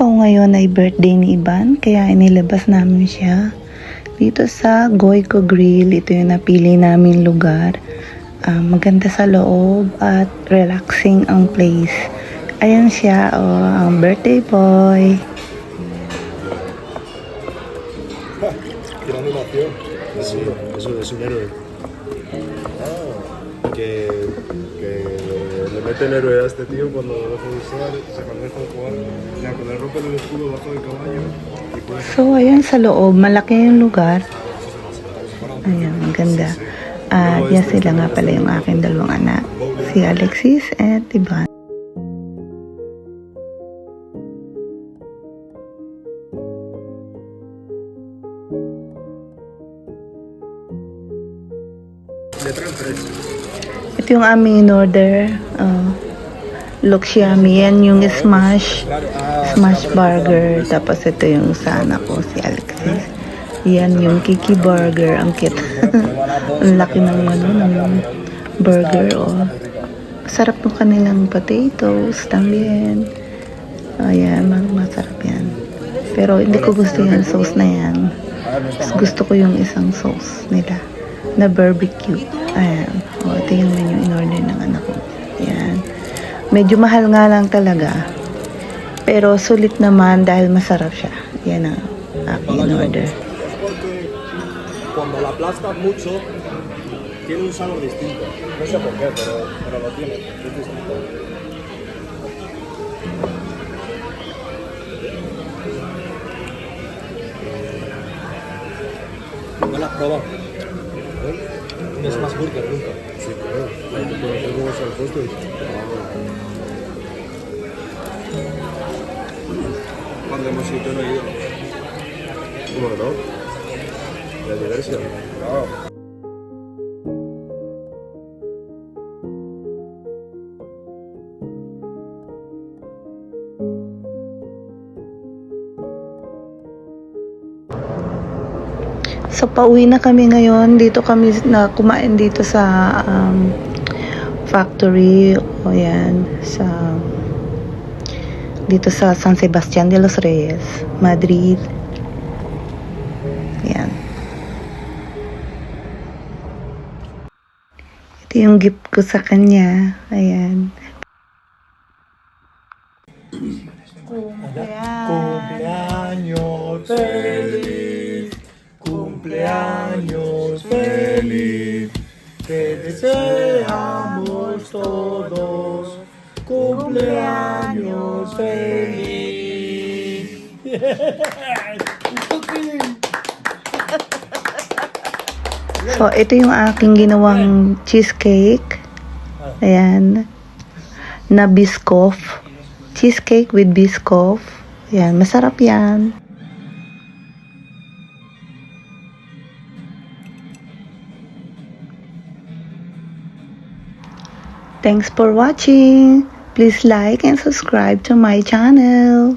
So ngayon ay birthday ni Iban, kaya inilabas namin siya dito sa Goico Grill. Ito yung napili namin lugar. Maganda sa loob at relaxing ang place. Ayan siya, ang birthday boy. Gran animación. Sí, eso es un héroe. Que le meten héroe a este tío cuando lo deja de usar, cuando deja de jugar, ya, cuando le rompen el escudo bajo del caballo. So ayan sa loob, malaki yung lugar. Ayan, ang ganda. Yan sila nga pala yung aking dalawang anak. Si Alexis at Iban. Ito yung aming in-order. Looks yummy. Yan yung smash burger. Tapos ito yung sa anak ko, si Alexis. Yan yung Kiki burger. Ang cute. Ang laki ng burger. Sarap ng kanilang potatoes. Tambien. Ayan, masarap yan. Pero hindi ko gusto yung sauce na yan. Mas gusto ko yung isang sauce nila na barbecue. Ayan. Ito yung menu in-order ng anak ko. Ayan. Medyo mahal nga lang talaga. Pero sulit naman dahil masarap siya. Yan ang aking in-order. Cuando la aplastas mucho, tiene un sabor distinto. No sé por qué, pero lo tiene. Es distinto. ¿No la has probado? Un smash burger nunca. Sí, claro. ¿Cómo es el puesto? Cuando hemos ido, no he ido. ¿Cómo no? La diversión. Claro. So, pauwi na kami ngayon. Dito kami na kumain dito sa factory. O yan. Dito sa San Sebastián de los Reyes, Madrid. Yan. Ito yung gift ko sa kanya. Ayan. Cumpleaños feliz, cumpleaños feliz, te deseamos todos cumpleaños feliz. So, ito yung aking ginawang cheesecake. Ayan. Na Biscoff. Cheesecake with Biscoff. Ayan, masarap yan. Thanks for watching. Please like and subscribe to my channel.